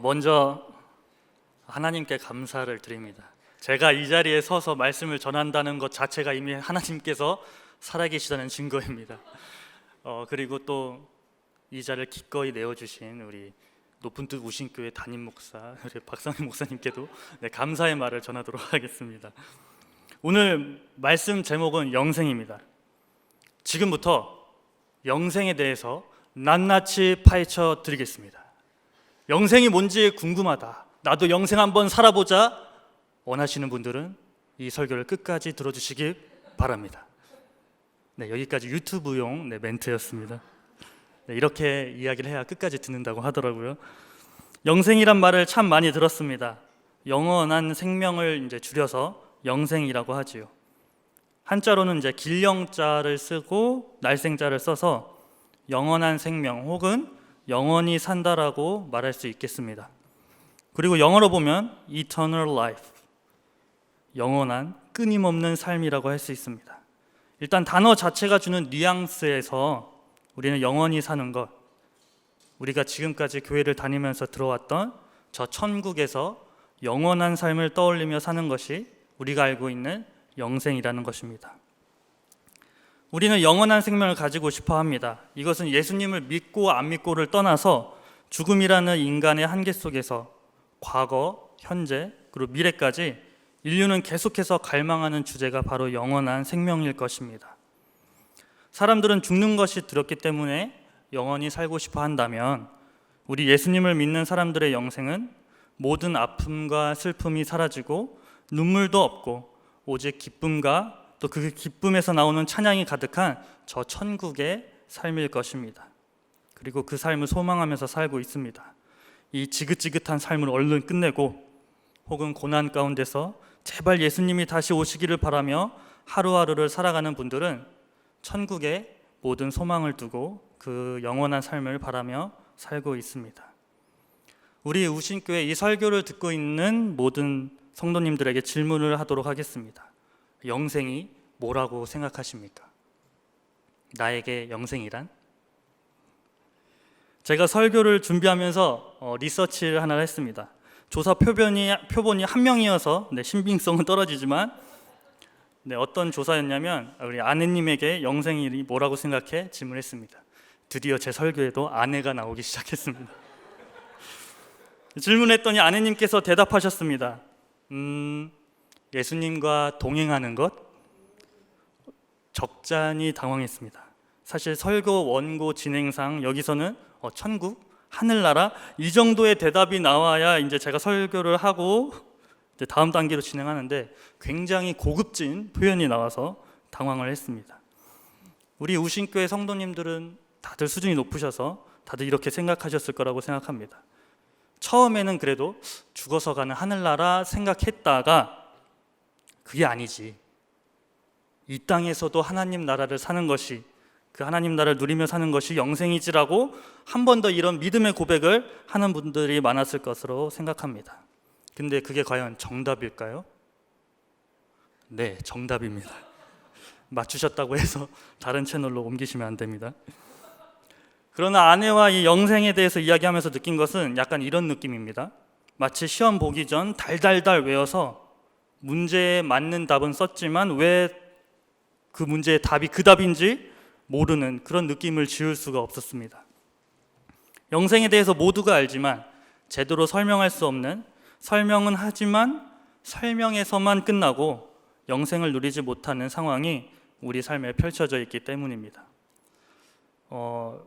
먼저 하나님께 감사를 드립니다. 제가 이 자리에 서서 말씀을 전한다는 것 자체가 이미 하나님께서 살아계시다는 증거입니다. 그리고 또 이 자리를 기꺼이 내어주신 우리 높은 뜻 우신교회 담임 목사 우리 박상희 목사님께도 감사의 말을 전하도록 하겠습니다. 오늘 말씀 제목은 영생입니다. 지금부터 영생에 대해서 낱낱이 파헤쳐 드리겠습니다. 영생이 뭔지 궁금하다, 나도 영생 한번 살아보자 원하시는 분들은 이 설교를 끝까지 들어주시길 바랍니다. 여기까지 유튜브용 멘트였습니다. 이렇게 이야기를 해야 끝까지 듣는다고 하더라고요. 영생이란 말을 참 많이 들었습니다. 영원한 생명을 이제 줄여서 영생이라고 하지요. 한자로는 이제 길영자를 쓰고 날생자를 써서 영원한 생명 혹은 영원히 산다라고 말할 수 있겠습니다. 그리고 영어로 보면 eternal life, 영원한 끊임없는 삶이라고 할 수 있습니다. 일단 단어 자체가 주는 뉘앙스에서 우리는 영원히 사는 것, 우리가 지금까지 교회를 다니면서 들어왔던 저 천국에서 영원한 삶을 떠올리며 사는 것이 우리가 알고 있는 영생이라는 것입니다. 우리는 영원한 생명을 가지고 싶어 합니다. 이것은 예수님을 믿고 안 믿고를 떠나서 죽음이라는 인간의 한계 속에서 과거, 현재, 그리고 미래까지 인류는 계속해서 갈망하는 주제가 바로 영원한 생명일 것입니다. 사람들은 죽는 것이 두렵기 때문에 영원히 살고 싶어 한다면 우리 예수님을 믿는 사람들의 영생은 모든 아픔과 슬픔이 사라지고 눈물도 없고 오직 기쁨과 또 그 기쁨에서 나오는 찬양이 가득한 저 천국의 삶일 것입니다. 그리고 그 삶을 소망하면서 살고 있습니다. 이 지긋지긋한 삶을 얼른 끝내고 혹은 고난 가운데서 제발 예수님이 다시 오시기를 바라며 하루하루를 살아가는 분들은 천국에 모든 소망을 두고 그 영원한 삶을 바라며 살고 있습니다. 우리 우신교회 이 설교를 듣고 있는 모든 성도님들에게 질문을 하도록 하겠습니다. 영생이 뭐라고 생각하십니까? 나에게 영생이란? 제가 설교를 준비하면서 리서치를 하나 했습니다. 조사 표본이 한 명이어서 신빙성은 떨어지지만 어떤 조사였냐면 우리 아내님에게 영생이 뭐라고 생각해? 질문했습니다. 드디어 제 설교에도 아내가 나오기 시작했습니다. 질문했더니 아내님께서 대답하셨습니다. 예수님과 동행하는 것? 적잖이 당황했습니다. 사실 설교 원고 진행상 여기서는 천국, 하늘나라 이 정도의 대답이 나와야 이제 제가 설교를 하고 이제 다음 단계로 진행하는데 굉장히 고급진 표현이 나와서 당황을 했습니다. 우리 우신교회 성도님들은 다들 수준이 높으셔서 다들 이렇게 생각하셨을 거라고 생각합니다. 처음에는 그래도 죽어서 가는 하늘나라 생각했다가 그게 아니지, 이 땅에서도 하나님 나라를 사는 것이, 그 하나님 나라를 누리며 사는 것이 영생이지라고 한 번 더 이런 믿음의 고백을 하는 분들이 많았을 것으로 생각합니다. 근데 그게 과연 정답일까요? 네, 정답입니다. 맞추셨다고 해서 다른 채널로 옮기시면 안 됩니다. 그러나 아내와 이 영생에 대해서 이야기하면서 느낀 것은 약간 이런 느낌입니다. 마치 시험 보기 전 달달달 외워서 문제에 맞는 답은 썼지만 왜 그 문제의 답이 그 답인지 모르는 그런 느낌을 지울 수가 없었습니다. 영생에 대해서 모두가 알지만 제대로 설명할 수 없는, 설명은 하지만 설명에서만 끝나고 영생을 누리지 못하는 상황이 우리 삶에 펼쳐져 있기 때문입니다.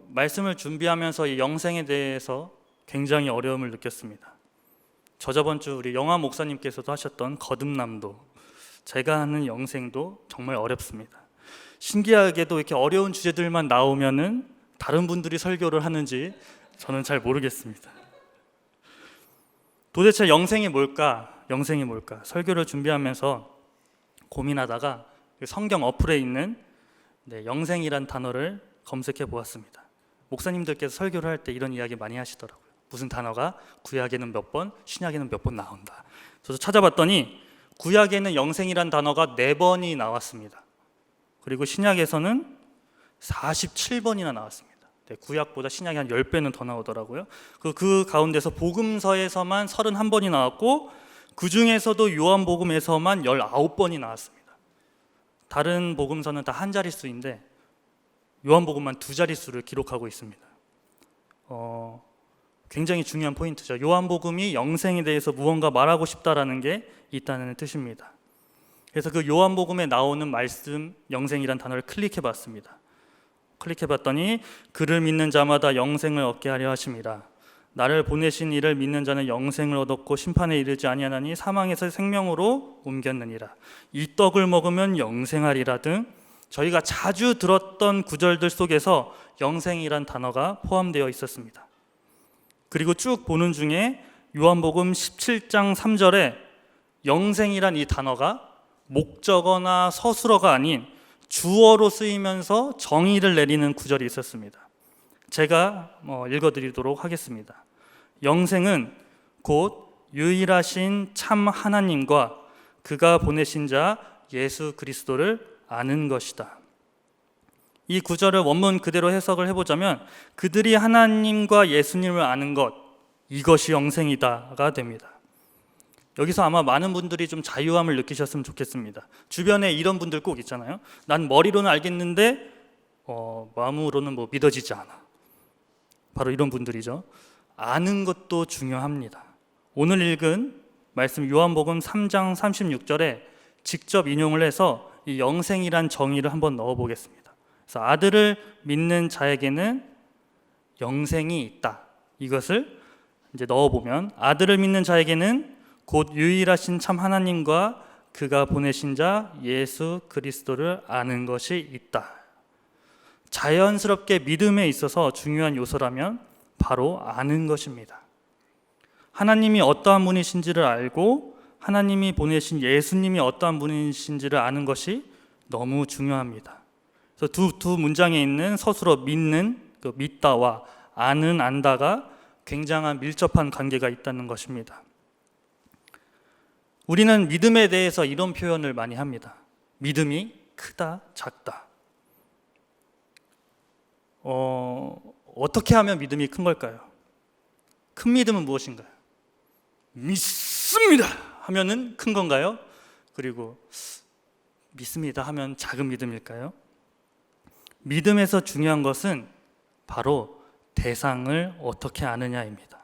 말씀을 준비하면서 이 영생에 대해서 굉장히 어려움을 느꼈습니다. 저번 주 우리 영화 목사님께서도 하셨던 거듭남도, 제가 하는 영생도 정말 어렵습니다. 신기하게도 이렇게 어려운 주제들만 나오면은 다른 분들이 설교를 하는지 저는 잘 모르겠습니다. 도대체 영생이 뭘까? 영생이 뭘까? 설교를 준비하면서 고민하다가 성경 어플에 있는 영생이란 단어를 검색해 보았습니다. 목사님들께서 설교를 할 때 이런 이야기 많이 하시더라고요. 무슨 단어가 구약에는 몇 번, 신약에는 몇 번 나온다. 저도 찾아봤더니 구약에는 영생이란 단어가 4번이 나왔습니다. 그리고 신약에서는 47번이나 나왔습니다. 구약보다 신약이 한 10배는 더 나오더라고요. 그 가운데서 복음서에서만 31번이 나왔고 그 중에서도 요한복음에서만 19번이 나왔습니다. 다른 복음서는 다 한 자릿수인데 요한복음만 2자릿수를 기록하고 있습니다. 굉장히 중요한 포인트죠. 요한복음이 영생에 대해서 무언가 말하고 싶다라는 게 있다는 뜻입니다. 그래서 그 요한복음에 나오는 말씀 영생이란 단어를 클릭해 봤습니다. 클릭해 봤더니 그를 믿는 자마다 영생을 얻게 하려 하심이라. 나를 보내신 이를 믿는 자는 영생을 얻었고 심판에 이르지 아니하나니 사망에서 생명으로 옮겼느니라. 이 떡을 먹으면 영생하리라 등 저희가 자주 들었던 구절들 속에서 영생이란 단어가 포함되어 있었습니다. 그리고 쭉 보는 중에 요한복음 17장 3절에 영생이란 이 단어가 목적어나 서술어가 아닌 주어로 쓰이면서 정의를 내리는 구절이 있었습니다. 제가 읽어드리도록 하겠습니다. 영생은 곧 유일하신 참 하나님과 그가 보내신 자 예수 그리스도를 아는 것이다. 이 구절을 원문 그대로 해석을 해보자면 그들이 하나님과 예수님을 아는 것, 이것이 영생이다가 됩니다. 여기서 아마 많은 분들이 좀 자유함을 느끼셨으면 좋겠습니다. 주변에 이런 분들 꼭 있잖아요. 난 머리로는 알겠는데 마음으로는 믿어지지 않아. 바로 이런 분들이죠. 아는 것도 중요합니다. 오늘 읽은 말씀 요한복음 3장 36절에 직접 인용을 해서 이 영생이란 정의를 한번 넣어보겠습니다. 그래서 아들을 믿는 자에게는 영생이 있다. 이것을 이제 넣어보면 아들을 믿는 자에게는 곧 유일하신 참 하나님과 그가 보내신 자 예수 그리스도를 아는 것이 있다. 자연스럽게 믿음에 있어서 중요한 요소라면 바로 아는 것입니다. 하나님이 어떠한 분이신지를 알고 하나님이 보내신 예수님이 어떠한 분이신지를 아는 것이 너무 중요합니다. 그래서 두 문장에 있는 서술어 믿는, 믿다와 아는, 안다가 굉장한 밀접한 관계가 있다는 것입니다. 우리는 믿음에 대해서 이런 표현을 많이 합니다. 믿음이 크다, 작다. 어떻게 하면 믿음이 큰 걸까요? 큰 믿음은 무엇인가요? 믿습니다 하면은 큰 건가요? 그리고 믿습니다 하면 작은 믿음일까요? 믿음에서 중요한 것은 바로 대상을 어떻게 아느냐입니다.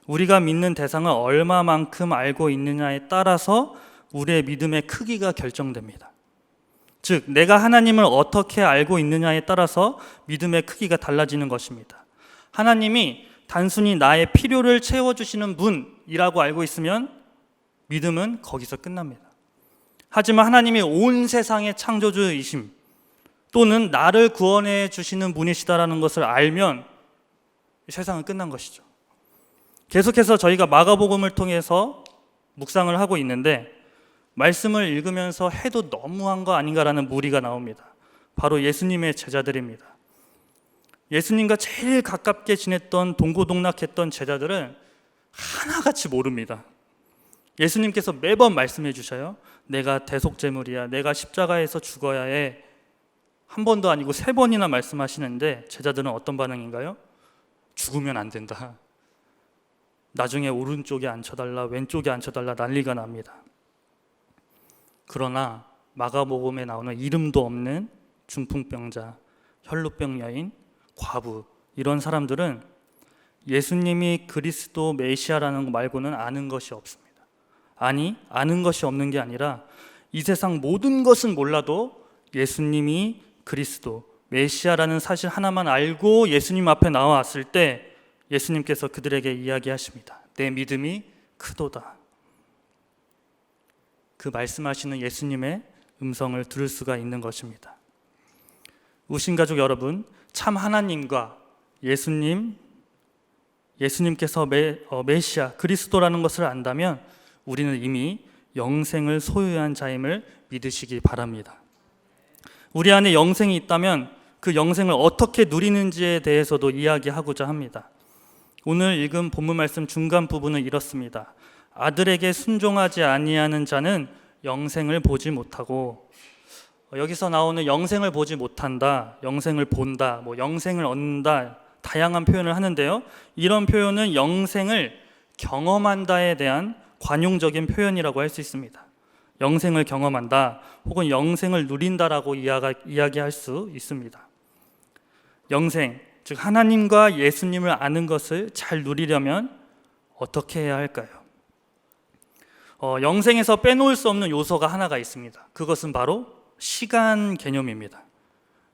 우리가 믿는 대상을 얼마만큼 알고 있느냐에 따라서 우리의 믿음의 크기가 결정됩니다. 즉, 내가 하나님을 어떻게 알고 있느냐에 따라서 믿음의 크기가 달라지는 것입니다. 하나님이 단순히 나의 필요를 채워주시는 분이라고 알고 있으면 믿음은 거기서 끝납니다. 하지만 하나님이 온 세상의 창조주이심 또는 나를 구원해 주시는 분이시다라는 것을 알면 세상은 끝난 것이죠. 계속해서 저희가 마가복음을 통해서 묵상을 하고 있는데 말씀을 읽으면서 해도 너무한 거 아닌가라는 무리가 나옵니다. 바로 예수님의 제자들입니다. 예수님과 제일 가깝게 지냈던 동고동락했던 제자들은 하나같이 모릅니다. 예수님께서 매번 말씀해 주셔요. 내가 대속제물이야. 내가 십자가에서 죽어야 해. 한 번도 아니고 3번이나 말씀하시는데 제자들은 어떤 반응인가요? 죽으면 안 된다. 나중에 오른쪽에 앉혀달라, 왼쪽에 앉혀달라 난리가 납니다. 그러나 마가복음에 나오는 이름도 없는 중풍병자, 혈루병 여인, 과부 이런 사람들은 예수님이 그리스도 메시아라는 거 말고는 아는 것이 없습니다. 아니, 아는 것이 없는 게 아니라 이 세상 모든 것은 몰라도 예수님이 그리스도 메시아라는 사실 하나만 알고 예수님 앞에 나왔을 때 예수님께서 그들에게 이야기하십니다. 내 믿음이 크도다. 그 말씀하시는 예수님의 음성을 들을 수가 있는 것입니다. 우신가족 여러분, 참 하나님과 예수님께서 메시아, 그리스도라는 것을 안다면 우리는 이미 영생을 소유한 자임을 믿으시기 바랍니다. 우리 안에 영생이 있다면 그 영생을 어떻게 누리는지에 대해서도 이야기하고자 합니다. 오늘 읽은 본문 말씀 중간 부분은 이렇습니다. 아들에게 순종하지 아니하는 자는 영생을 보지 못하고 여기서 나오는 영생을 보지 못한다, 영생을 본다, 영생을 얻는다, 다양한 표현을 하는데요. 이런 표현은 영생을 경험한다에 대한 관용적인 표현이라고 할 수 있습니다. 영생을 경험한다 혹은 영생을 누린다라고 이야기할 수 있습니다. 영생, 즉 하나님과 예수님을 아는 것을 잘 누리려면 어떻게 해야 할까요? 영생에서 빼놓을 수 없는 요소가 하나가 있습니다. 그것은 바로 시간 개념입니다.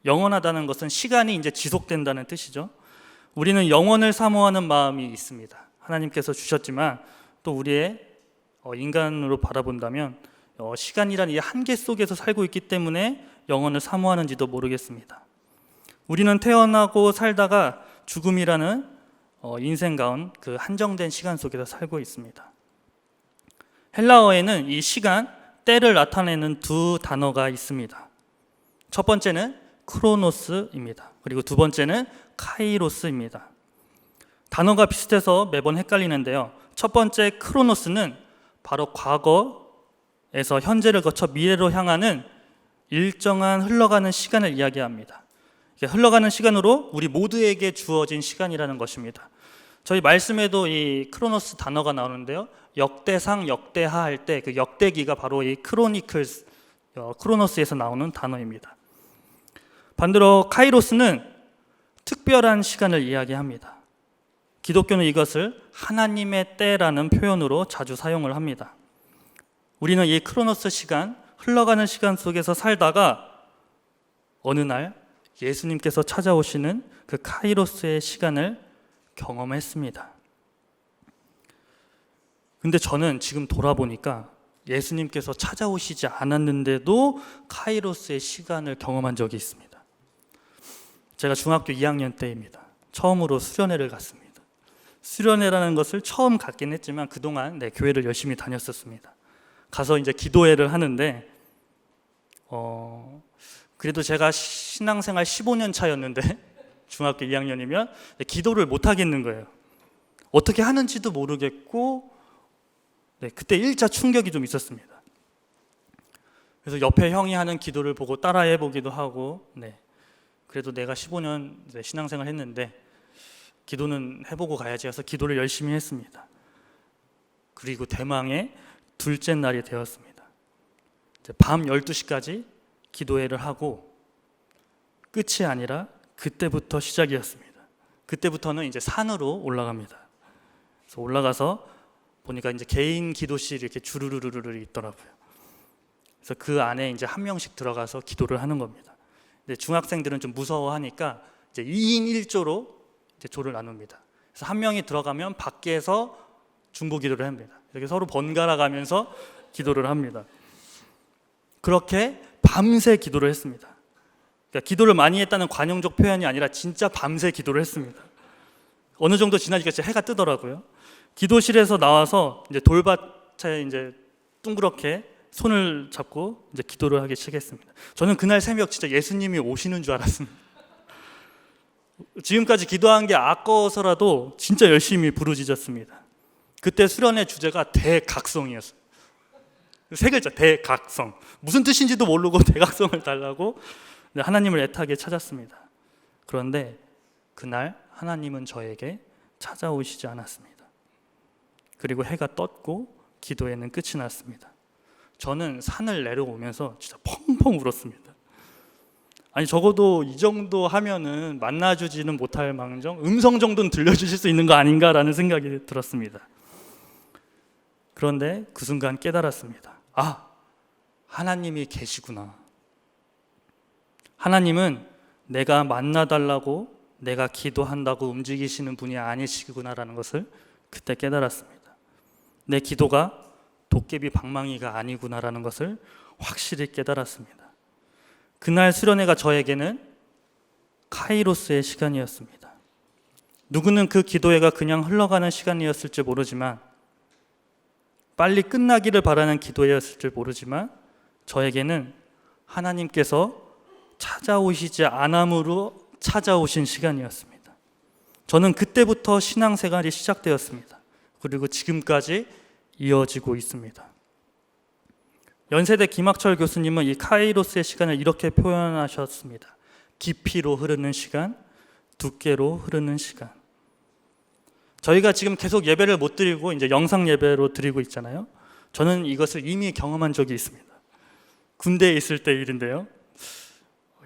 영원하다는 것은 시간이 이제 지속된다는 뜻이죠. 우리는 영원을 사모하는 마음이 있습니다. 하나님께서 주셨지만 또 우리의 인간으로 바라본다면 시간이라는 이 한계 속에서 살고 있기 때문에 영원을 사모하는지도 모르겠습니다. 우리는 태어나고 살다가 죽음이라는 인생 가운 그 한정된 시간 속에서 살고 있습니다. 헬라어에는 이 시간, 때를 나타내는 두 단어가 있습니다. 첫 번째는 크로노스입니다. 그리고 두 번째는 카이로스입니다. 단어가 비슷해서 매번 헷갈리는데요. 첫 번째 크로노스는 바로 과거에서 현재를 거쳐 미래로 향하는 일정한 흘러가는 시간을 이야기합니다. 흘러가는 시간으로 우리 모두에게 주어진 시간이라는 것입니다. 저희 말씀에도 이 크로노스 단어가 나오는데요. 역대상, 역대하 할 때 그 역대기가 바로 이 크로니클스, 크로노스에서 나오는 단어입니다. 반대로 카이로스는 특별한 시간을 이야기합니다. 기독교는 이것을 하나님의 때라는 표현으로 자주 사용을 합니다. 우리는 이 크로노스 시간, 흘러가는 시간 속에서 살다가 어느 날 예수님께서 찾아오시는 그 카이로스의 시간을 경험했습니다. 근데 저는 지금 돌아보니까 예수님께서 찾아오시지 않았는데도 카이로스의 시간을 경험한 적이 있습니다. 제가 중학교 2학년 때입니다. 처음으로 수련회를 갔습니다. 수련회라는 것을 처음 갔긴 했지만 그동안 교회를 열심히 다녔었습니다. 가서 이제 기도회를 하는데 그래도 제가 신앙생활 15년 차였는데 중학교 2학년이면 기도를 못 하겠는 거예요. 어떻게 하는지도 모르겠고 그때 1차 충격이 좀 있었습니다. 그래서 옆에 형이 하는 기도를 보고 따라해 보기도 하고 그래도 내가 15년 신앙생활 했는데 기도는 해보고 가야지 해서 기도를 열심히 했습니다. 그리고 대망의 둘째 날이 되었습니다. 밤 12시까지 기도회를 하고 끝이 아니라 그때부터 시작이었습니다. 그때부터는 이제 산으로 올라갑니다. 그래서 올라가서 보니까 이제 개인 기도실이 이렇게 주르르르르 있더라고요. 그래서 그 안에 이제 한 명씩 들어가서 기도를 하는 겁니다. 근데 중학생들은 좀 무서워하니까 이제 2인 1조로 이제 조를 나눕니다. 그래서 한 명이 들어가면 밖에서 중보 기도를 합니다. 이렇게 서로 번갈아 가면서 기도를 합니다. 그렇게 밤새 기도를 했습니다. 그러니까 기도를 많이 했다는 관용적 표현이 아니라 진짜 밤새 기도를 했습니다. 어느 정도 지나니까 진짜 해가 뜨더라고요. 기도실에서 나와서 이제 돌밭에 이제 둥그렇게 손을 잡고 이제 기도를 하기 시작했습니다. 저는 그날 새벽 진짜 예수님이 오시는 줄 알았습니다. 지금까지 기도한 게 아까워서라도 진짜 열심히 부르짖었습니다. 그때 수련의 주제가 대각성이었어요. 세 글자, 대각성. 무슨 뜻인지도 모르고 대각성을 달라고 하나님을 애타게 찾았습니다. 그런데 그날 하나님은 저에게 찾아오시지 않았습니다. 그리고 해가 떴고 기도회는 끝이 났습니다. 저는 산을 내려오면서 진짜 펑펑 울었습니다. 아니 적어도 이 정도 하면은 만나주지는 못할 망정 음성 정도는 들려주실 수 있는 거 아닌가라는 생각이 들었습니다. 그런데 그 순간 깨달았습니다. 아, 하나님이 계시구나. 하나님은 내가 만나달라고 내가 기도한다고 움직이시는 분이 아니시구나라는 것을 그때 깨달았습니다. 내 기도가 도깨비 방망이가 아니구나라는 것을 확실히 깨달았습니다. 그날 수련회가 저에게는 카이로스의 시간이었습니다. 누구는 그 기도회가 그냥 흘러가는 시간이었을지 모르지만 빨리 끝나기를 바라는 기도회였을지 모르지만 저에게는 하나님께서 찾아오시지 않음으로 찾아오신 시간이었습니다. 저는 그때부터 신앙생활이 시작되었습니다. 그리고 지금까지 이어지고 있습니다. 연세대 김학철 교수님은 이 카이로스의 시간을 이렇게 표현하셨습니다. 깊이로 흐르는 시간, 두께로 흐르는 시간. 저희가 지금 계속 예배를 못 드리고 이제 영상 예배로 드리고 있잖아요. 저는 이것을 이미 경험한 적이 있습니다. 군대에 있을 때 일인데요.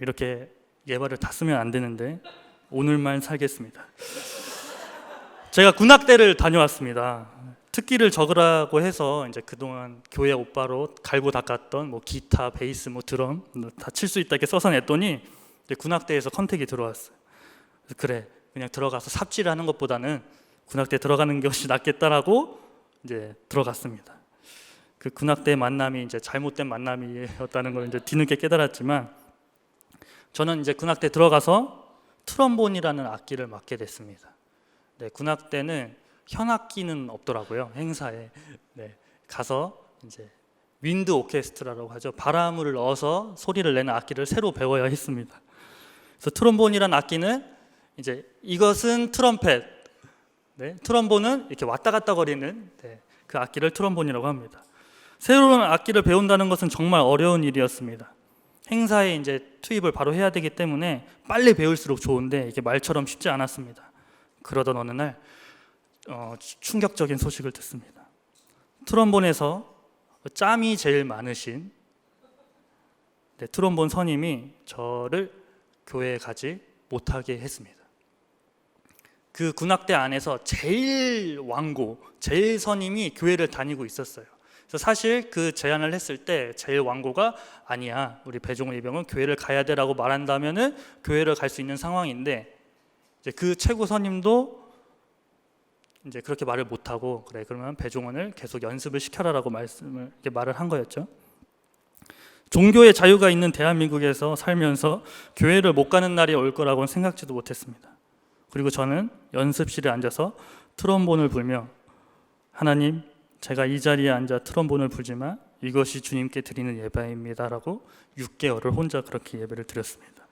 이렇게 예발을 다 쓰면 안 되는데 오늘만 살겠습니다. 제가 군악대를 다녀왔습니다. 특기를 적으라고 해서 이제 그동안 교회 오빠로 갈고 닦았던 뭐 기타, 베이스, 뭐 드럼 다 칠 수 있다 이렇게 써서 냈더니 이제 군악대에서 컨택이 들어왔어요. 그래서 그래, 그냥 들어가서 삽질하는 것보다는 군악대 들어가는 것이 낫겠다라고 이제 들어갔습니다. 그 군악대 만남이 이제 잘못된 만남이었다는 걸 이제 뒤늦게 깨달았지만, 저는 이제 군악대 들어가서 트럼본이라는 악기를 맡게 됐습니다. 네, 군악대는 현악기는 없더라고요. 행사에 가서 이제 윈드 오케스트라라고 하죠. 바람을 넣어서 소리를 내는 악기를 새로 배워야 했습니다. 그래서 트럼본이라는 악기는 이제 이것은 트럼펫, 트럼본은 이렇게 왔다 갔다 거리는 그 악기를 트럼본이라고 합니다. 새로운 악기를 배운다는 것은 정말 어려운 일이었습니다. 행사에 이제 투입을 바로 해야 되기 때문에 빨리 배울수록 좋은데 이게 말처럼 쉽지 않았습니다. 그러던 어느 날 충격적인 소식을 듣습니다. 트럼본에서 짬이 제일 많으신 트럼본 선임이 저를 교회에 가지 못하게 했습니다. 그 군악대 안에서 제일 왕고, 제일 선임이 교회를 다니고 있었어요. 그래서 사실 그 제안을 했을 때 제일 왕고가 아니야, 우리 배종훈 이병은 교회를 가야 돼라고 말한다면은 교회를 갈 수 있는 상황인데, 이제 그 최고 선임도 이제 그렇게 말을 못하고, 그래 그러면 배종원을 계속 연습을 시켜라라고 말을 한 거였죠. 종교의 자유가 있는 대한민국에서 살면서 교회를 못 가는 날이 올 거라고는 생각지도 못했습니다. 그리고 저는 연습실에 앉아서 트럼본을 불며, 하나님, 제가 이 자리에 앉아 트럼본을 불지만 이것이 주님께 드리는 예배입니다라고 6개월을 혼자 그렇게 예배를 드렸습니다.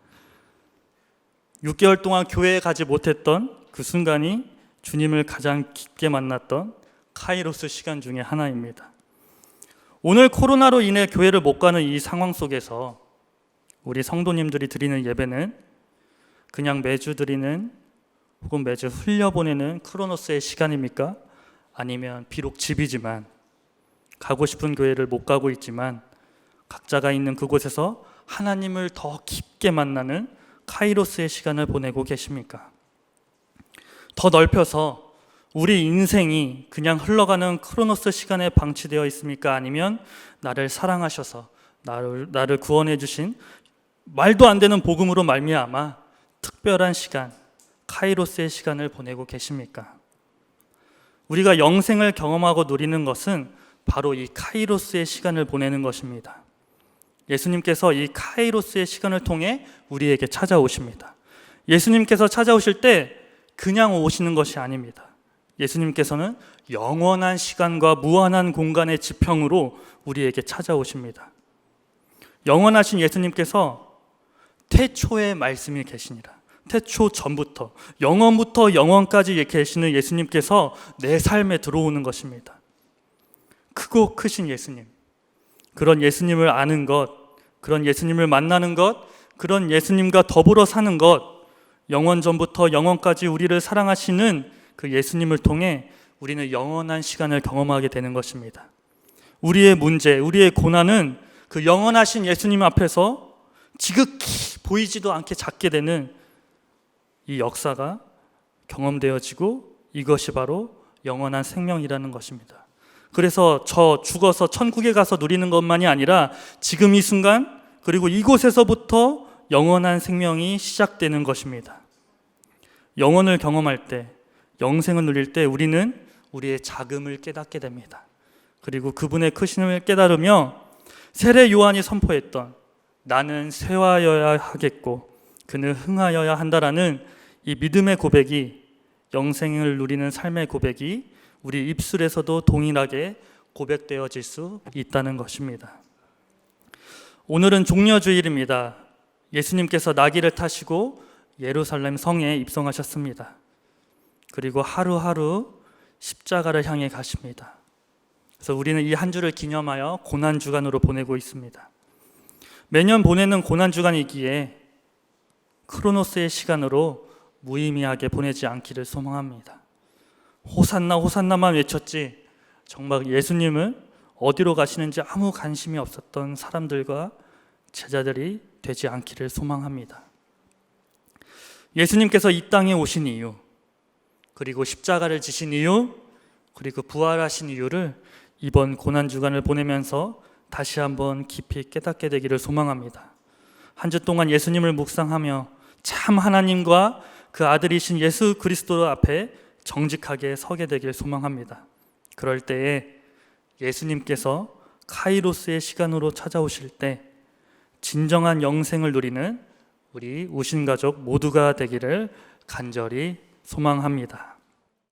6개월 동안 교회에 가지 못했던 그 순간이 주님을 가장 깊게 만났던 카이로스 시간 중에 하나입니다. 오늘 코로나로 인해 교회를 못 가는 이 상황 속에서 우리 성도님들이 드리는 예배는 그냥 매주 드리는 혹은 매주 흘려보내는 크로노스의 시간입니까? 아니면 비록 집이지만, 가고 싶은 교회를 못 가고 있지만 각자가 있는 그곳에서 하나님을 더 깊게 만나는 카이로스의 시간을 보내고 계십니까? 더 넓혀서 우리 인생이 그냥 흘러가는 크로노스 시간에 방치되어 있습니까? 아니면 나를 사랑하셔서 나를 구원해 주신 말도 안 되는 복음으로 말미암아 특별한 시간, 카이로스의 시간을 보내고 계십니까? 우리가 영생을 경험하고 누리는 것은 바로 이 카이로스의 시간을 보내는 것입니다. 예수님께서 이 카이로스의 시간을 통해 우리에게 찾아오십니다. 예수님께서 찾아오실 때 그냥 오시는 것이 아닙니다. 예수님께서는 영원한 시간과 무한한 공간의 지평으로 우리에게 찾아오십니다. 영원하신 예수님께서 태초에 말씀이 계시니라. 태초 전부터, 영원부터 영원까지 계시는 예수님께서 내 삶에 들어오는 것입니다. 크고 크신 예수님, 그런 예수님을 아는 것, 그런 예수님을 만나는 것, 그런 예수님과 더불어 사는 것, 영원 전부터 영원까지 우리를 사랑하시는 그 예수님을 통해 우리는 영원한 시간을 경험하게 되는 것입니다. 우리의 문제, 우리의 고난은 그 영원하신 예수님 앞에서 지극히 보이지도 않게 작게 되는 이 역사가 경험되어지고, 이것이 바로 영원한 생명이라는 것입니다. 그래서 저 죽어서 천국에 가서 누리는 것만이 아니라 지금 이 순간, 그리고 이곳에서부터 영원한 생명이 시작되는 것입니다. 영원을 경험할 때, 영생을 누릴 때 우리는 우리의 작음을 깨닫게 됩니다. 그리고 그분의 크심을 깨달으며 세례 요한이 선포했던 나는 쇠하여야 하겠고 그는 흥하여야 한다라는 이 믿음의 고백이, 영생을 누리는 삶의 고백이 우리 입술에서도 동일하게 고백되어질 수 있다는 것입니다. 오늘은 종려주일입니다. 예수님께서 나귀를 타시고 예루살렘 성에 입성하셨습니다. 그리고 하루하루 십자가를 향해 가십니다. 그래서 우리는 이 한 주를 기념하여 고난 주간으로 보내고 있습니다. 매년 보내는 고난 주간이기에 크로노스의 시간으로 무의미하게 보내지 않기를 소망합니다. 호산나 호산나만 외쳤지 정말 예수님을 어디로 가시는지 아무 관심이 없었던 사람들과 제자들이 되지 않기를 소망합니다. 예수님께서 이 땅에 오신 이유, 그리고 십자가를 지신 이유, 그리고 부활하신 이유를 이번 고난주간을 보내면서 다시 한번 깊이 깨닫게 되기를 소망합니다. 한 주 동안 예수님을 묵상하며 참 하나님과 그 아들이신 예수 그리스도 앞에 정직하게 서게 되길 소망합니다. 그럴 때에 예수님께서 카이로스의 시간으로 찾아오실 때 진정한 영생을 누리는 우리 우신가족 모두가 되기를 간절히 소망합니다.